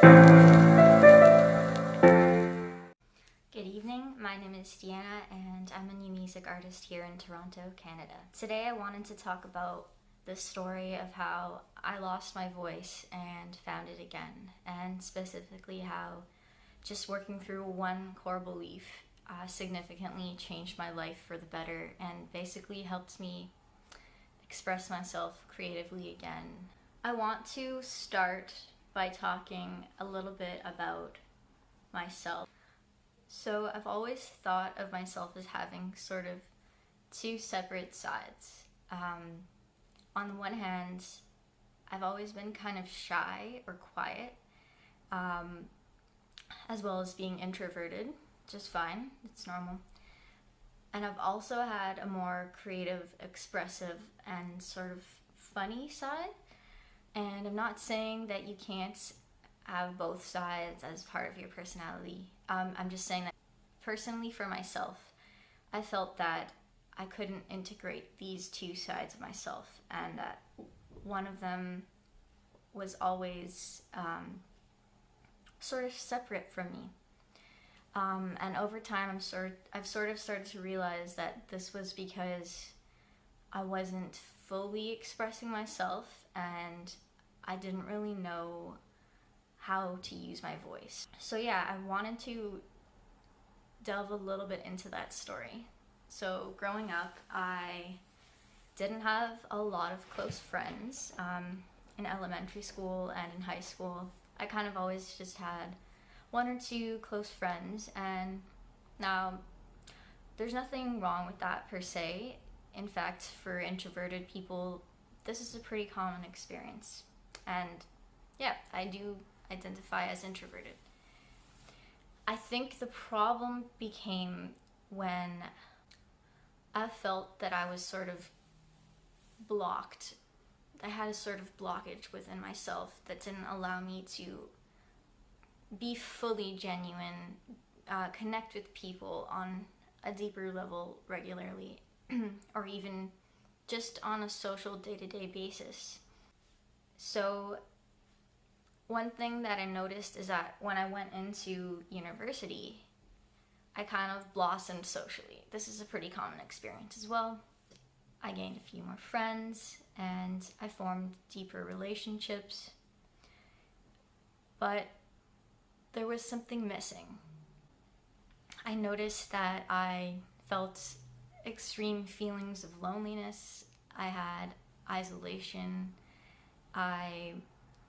Good evening, my name is Deanna and I'm a new music artist here in Toronto, Canada. Today I wanted to talk about the story of how I lost my voice and found it again, and specifically how just working through one core belief significantly changed my life for the better and basically helped me express myself creatively again. I want to start by talking a little bit about myself. So I've always thought of myself as having sort of two separate sides. On the one hand, I've always been kind of shy or quiet, as well as being introverted, just fine, it's normal. And I've also had a more creative, expressive, and sort of funny side. And I'm not saying that you can't have both sides as part of your personality. I'm just saying that personally for myself, I felt that I couldn't integrate these two sides of myself, and that one of them was always sort of separate from me. And over time, I've sort of started to realize that this was because I wasn't fully expressing myself, and I didn't really know how to use my voice. So yeah, I wanted to delve a little bit into that story. So growing up, I didn't have a lot of close friends. In elementary school and in high school, I kind of always just had one or two close friends, and now there's nothing wrong with that per se. In fact, for introverted people, this is a pretty common experience. And yeah, I do identify as introverted. I think the problem became when I felt that I was sort of blocked. I had a sort of blockage within myself that didn't allow me to be fully genuine, connect with people on a deeper level regularly, or even just on a social day-to-day basis. So one thing that I noticed is that when I went into university, I kind of blossomed socially. This is a pretty common experience as well. I gained a few more friends and I formed deeper relationships. But there was something missing. I noticed that I felt extreme feelings of loneliness. I had isolation. I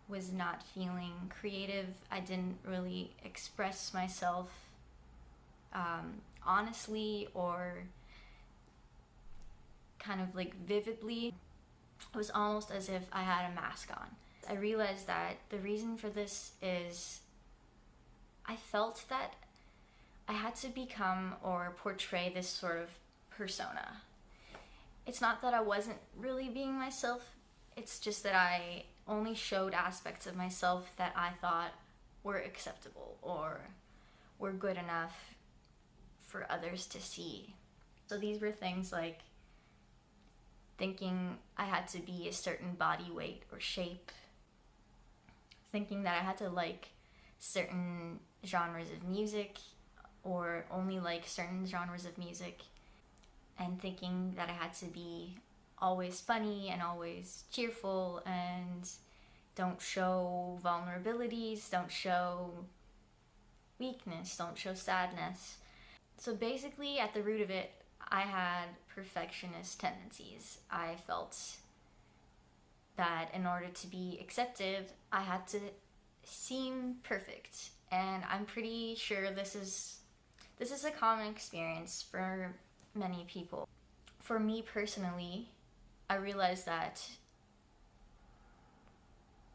was not feeling creative. I didn't really express myself honestly or kind of like vividly. It was almost as if I had a mask on. I realized that the reason for this is I felt that I had to become or portray this sort of persona. It's not that I wasn't really being myself, it's just that I only showed aspects of myself that I thought were acceptable or were good enough for others to see. So these were things like thinking I had to be a certain body weight or shape, thinking that I had to like certain genres of music or only like certain genres of music, and thinking that I had to be always funny and always cheerful and don't show vulnerabilities, don't show weakness, don't show sadness. So basically, at the root of it, I had perfectionist tendencies. I felt that in order to be accepted, I had to seem perfect. And I'm pretty sure this is a common experience for many people. For me personally, I realized that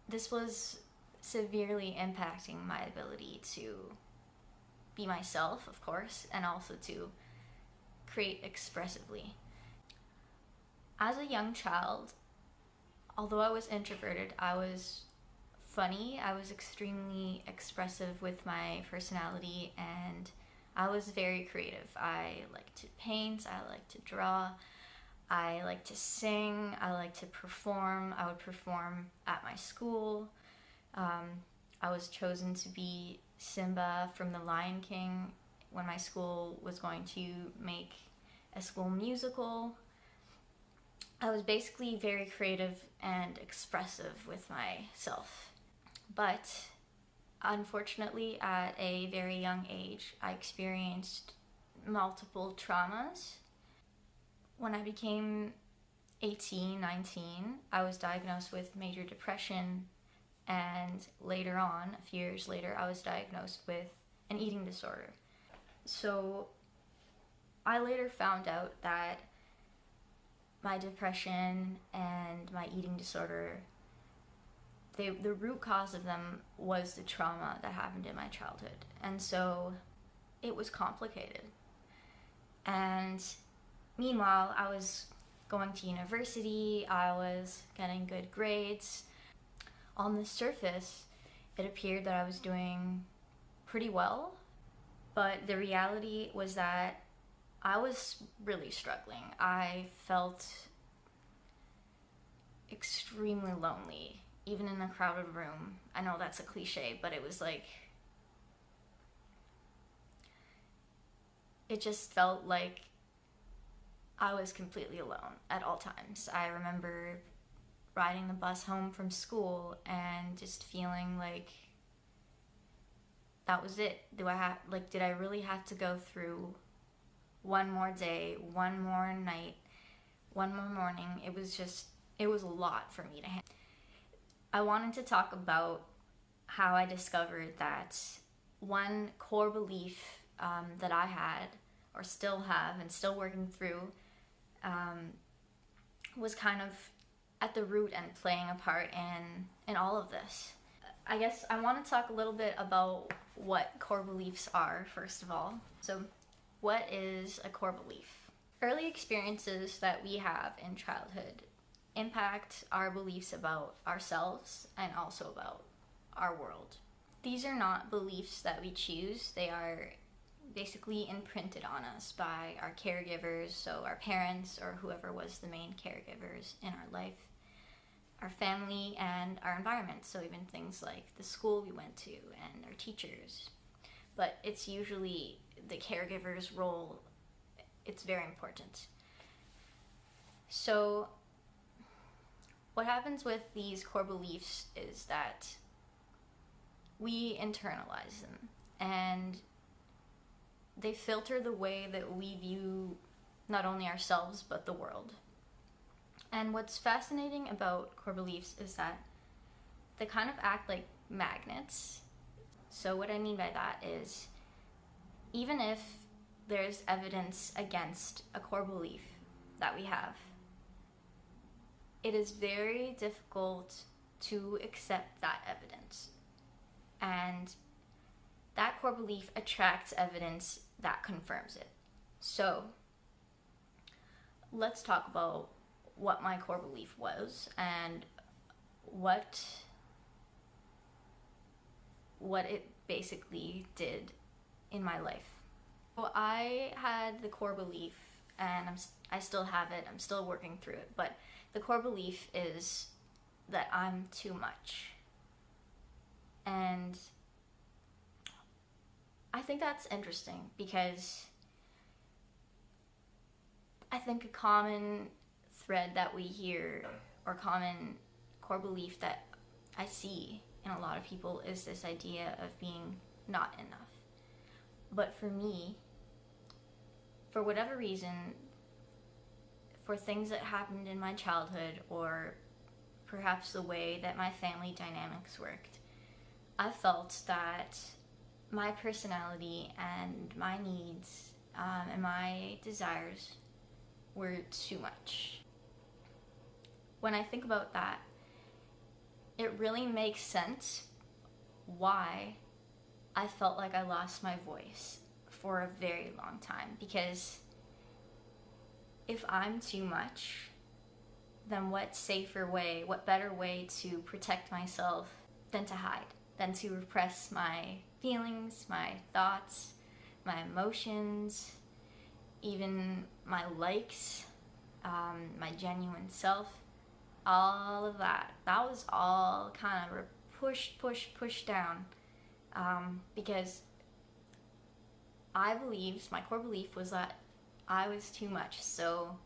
this was severely impacting my ability to be myself, of course, and also to create expressively. As a young child, although I was introverted, I was funny. I was extremely expressive with my personality, and I was very creative. I like to paint, I like to draw, I like to sing, I like to perform. I would perform at my school. I was chosen to be Simba from The Lion King when my school was going to make a school musical. I was basically very creative and expressive with myself. But unfortunately, at a very young age, I experienced multiple traumas. When I became 18, 19, I was diagnosed with major depression, and later on, a few years later, I was diagnosed with an eating disorder. So I later found out that my depression and my eating disorder, the root cause of them was the trauma that happened in my childhood. And so it was complicated. And meanwhile, I was going to university, I was getting good grades. On the surface, it appeared that I was doing pretty well, but the reality was that I was really struggling. I felt extremely lonely, even in a crowded room. I know that's a cliche, but it was like, it just felt like I was completely alone at all times. I remember riding the bus home from school and just feeling like that was it. Did I really have to go through one more day, one more night, one more morning? It was a lot for me to handle. I wanted to talk about how I discovered that one core belief that I had, or still have, and still working through, was kind of at the root and playing a part in all of this. I guess I want to talk a little bit about what core beliefs are, first of all. So, what is a core belief? Early experiences that we have in childhood impact our beliefs about ourselves and also about our world. These are not beliefs that we choose, they are basically imprinted on us by our caregivers, so our parents or whoever was the main caregivers in our life, our family, and our environment, so even things like the school we went to and our teachers. But it's usually the caregiver's role, it's very important. So what happens with these core beliefs is that we internalize them, and they filter the way that we view not only ourselves but the world. And what's fascinating about core beliefs is that they kind of act like magnets. So what I mean by that is, even if there's evidence against a core belief that we have, it is very difficult to accept that evidence. And that core belief attracts evidence that confirms it. So let's talk about what my core belief was and what it basically did in my life. So I had the core belief, and I still have it, I'm still working through it, but the core belief is that I'm too much. And I think that's interesting because I think a common thread that we hear, or common core belief that I see in a lot of people, is this idea of being not enough. But for me, for whatever reason, for things that happened in my childhood, or perhaps the way that my family dynamics worked, I felt that my personality and my needs and my desires were too much. When I think about that, it really makes sense why I felt like I lost my voice for a very long time. Because if I'm too much, then what better way to protect myself than to hide, than to repress my feelings, my thoughts, my emotions, even my likes, my genuine self, all of that. That was all kind of pushed down, because my core belief was that I was too much. So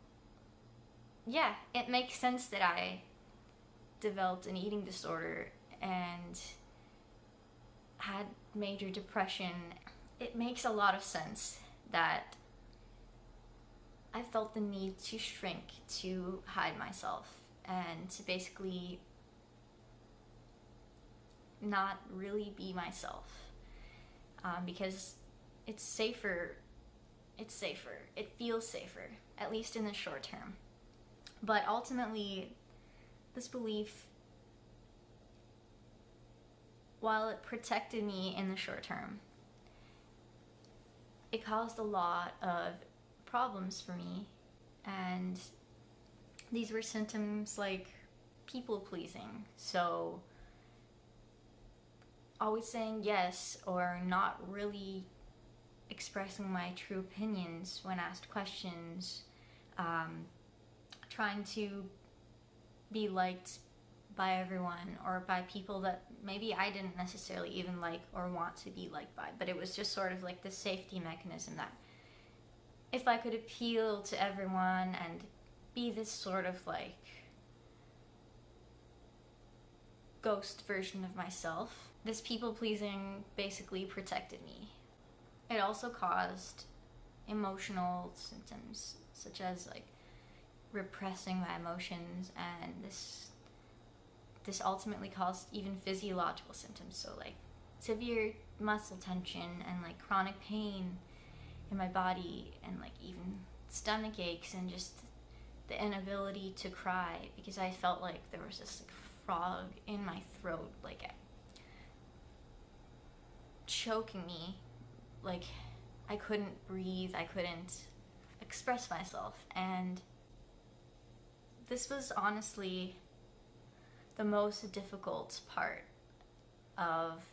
yeah, it makes sense that I developed an eating disorder and had major depression. It makes a lot of sense that I felt the need to shrink, to hide myself, and to basically not really be myself, because it's safer. It feels safer, at least in the short term. But ultimately, this belief, while it protected me in the short term, it caused a lot of problems for me. And these were symptoms like people pleasing. So always saying yes, or not really expressing my true opinions when asked questions, trying to be liked by everyone, or by people that maybe I didn't necessarily even like or want to be liked by, but it was just sort of like the safety mechanism that if I could appeal to everyone and be this sort of like ghost version of myself, this people pleasing basically protected me. It also caused emotional symptoms, such as like repressing my emotions, and this ultimately caused even physiological symptoms, so like severe muscle tension and like chronic pain in my body, and like even stomach aches, and just the inability to cry because I felt like there was this like frog in my throat, like choking me, like I couldn't breathe, I couldn't express myself. And this was honestly the most difficult part of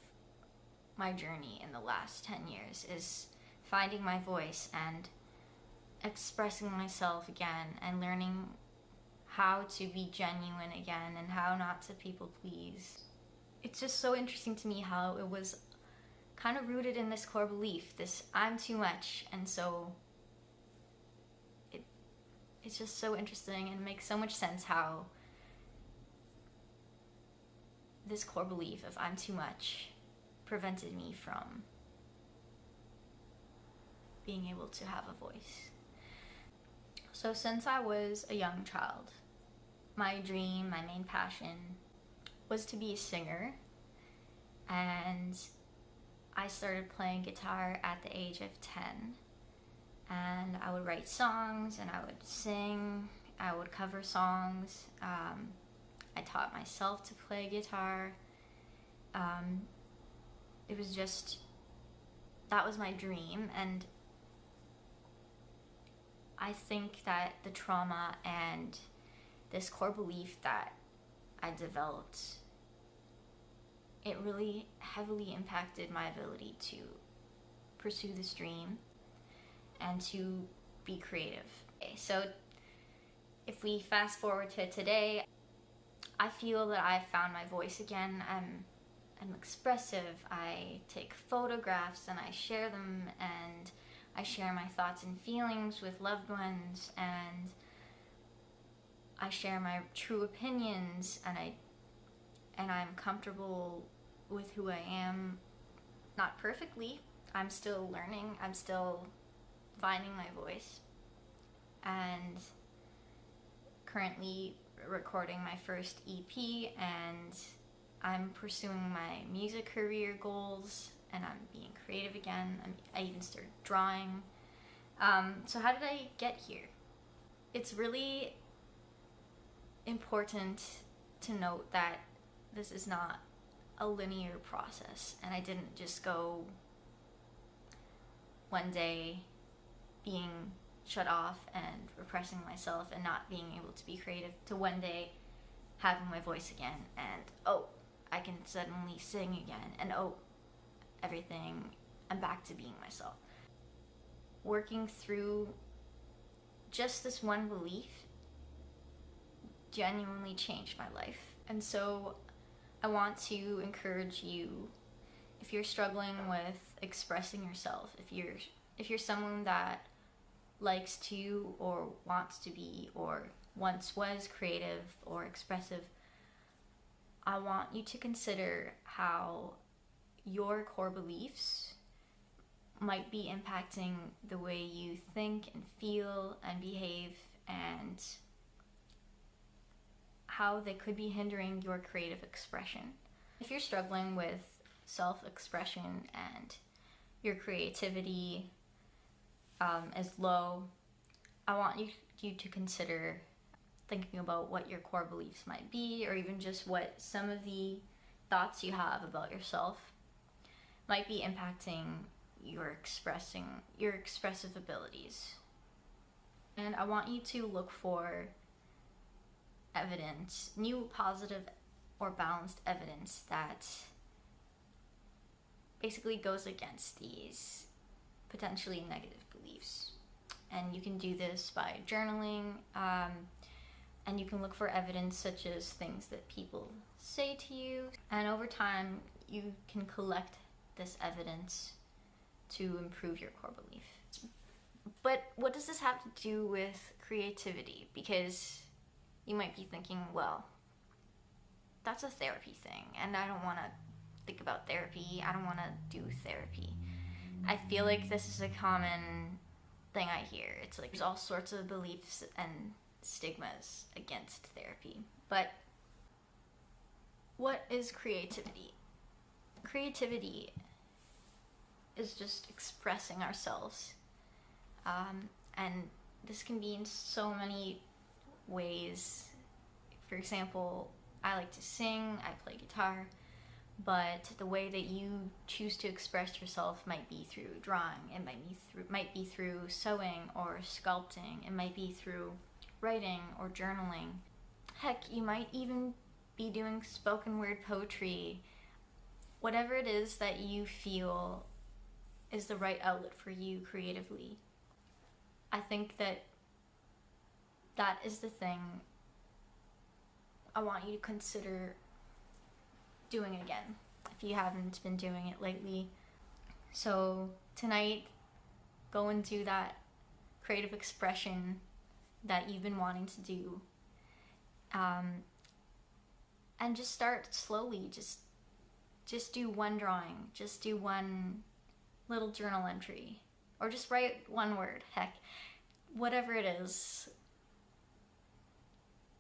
my journey in the last 10 years, is finding my voice and expressing myself again, and learning how to be genuine again, and how not to people please. It's just so interesting to me how it was kind of rooted in this core belief, this I'm too much. And so it's just so interesting, and makes so much sense how this core belief of I'm too much prevented me from being able to have a voice. So since I was a young child, my dream, my main passion was to be a singer, and I started playing guitar at the age of 10, and I would write songs, and I would sing, I would cover songs. I taught myself to play guitar. It was just, that was my dream. And I think that the trauma and this core belief that I developed, it really heavily impacted my ability to pursue this dream and to be creative. Okay, so if we fast forward to today, I feel that I've found my voice again. I'm expressive. I take photographs and I share them, and I share my thoughts and feelings with loved ones, and I share my true opinions, and I'm comfortable with who I am. Not perfectly. I'm still learning. I'm still finding my voice, and currently recording my first EP, and I'm pursuing my music career goals, and I'm being creative again. I even started drawing. So how did I get here? It's really important to note that this is not a linear process, and I didn't just go one day being shut off and repressing myself and not being able to be creative, to one day having my voice again, and oh, I can suddenly sing again, and oh, everything, I'm back to being myself. Working through just this one belief genuinely changed my life. And so I want to encourage you, if you're struggling with expressing yourself, if you're someone that likes to or wants to be or once was creative or expressive, I want you to consider how your core beliefs might be impacting the way you think and feel and behave, and how they could be hindering your creative expression. If you're struggling with self-expression and your creativity is low, I want you to consider thinking about what your core beliefs might be, or even just what some of the thoughts you have about yourself might be impacting your expressive abilities. And I want you to look for evidence, new positive or balanced evidence that basically goes against these potentially negative beliefs. And you can do this by journaling, and you can look for evidence such as things that people say to you, and over time you can collect this evidence to improve your core belief. But what does this have to do with creativity? Because you might be thinking, well, that's a therapy thing, and I don't want to think about therapy. I don't want to do therapy. I feel like this is a common thing I hear. It's like there's all sorts of beliefs and stigmas against therapy. But what is creativity? Creativity is just expressing ourselves. And this can be in so many ways. For example, I like to sing, I play guitar, but the way that you choose to express yourself might be through drawing, it might be through sewing or sculpting, it might be through writing or journaling. Heck, you might even be doing spoken word poetry. Whatever it is that you feel is the right outlet for you creatively, I think that is the thing I want you to consider doing again if you haven't been doing it lately. So tonight, go and do that creative expression that you've been wanting to do, and just start slowly. Just do one drawing, just do one little journal entry, or just write one word. Heck, whatever it is,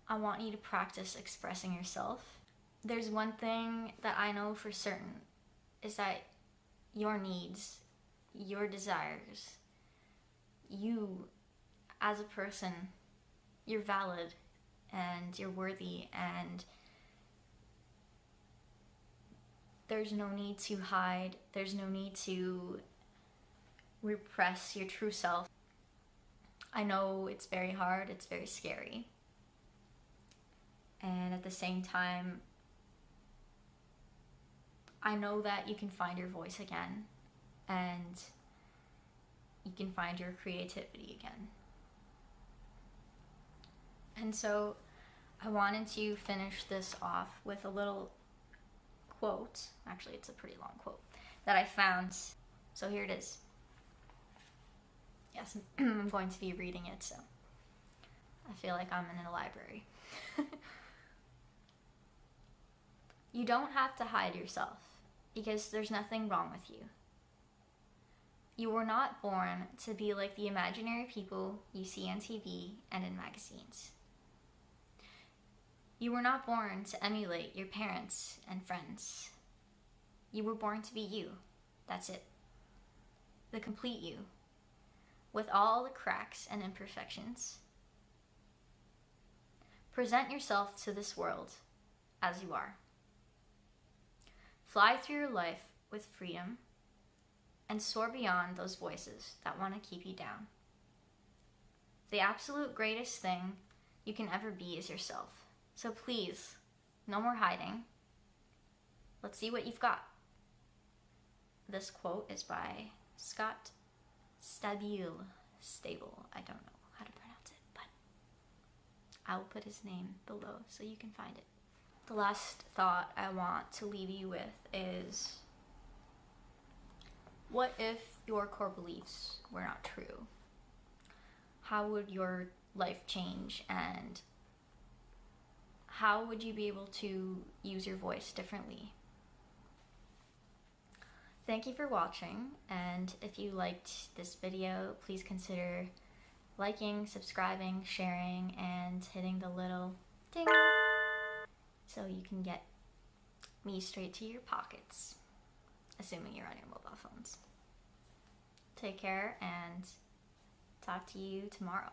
I want you to practice expressing yourself. There's one thing that I know for certain, is that your needs, your desires, you as a person, you're valid and you're worthy, and there's no need to hide, there's no need to repress your true self. I know it's very hard, it's very scary, and at the same time, I know that you can find your voice again, and you can find your creativity again. And so I wanted to finish this off with a little quote. Actually, it's a pretty long quote that I found. So here it is. Yes, I'm going to be reading it, so I feel like I'm in a library. You don't have to hide yourself, because there's nothing wrong with you. You were not born to be like the imaginary people you see on TV and in magazines. You were not born to emulate your parents and friends. You were born to be you. That's it. The complete you, with all the cracks and imperfections. Present yourself to this world as you are. Fly through your life with freedom and soar beyond those voices that want to keep you down. The absolute greatest thing you can ever be is yourself. So please, no more hiding. Let's see what you've got. This quote is by Scott Stabile. I don't know how to pronounce it, but I will put his name below so you can find it. the last thought I want to leave you with is, what if your core beliefs were not true? How would your life change, and how would you be able to use your voice differently? Thank you for watching, and if you liked this video, please consider liking, subscribing, sharing, and hitting the little ding so you can get me straight to your pockets, assuming you're on your mobile phones. Take care, and talk to you tomorrow.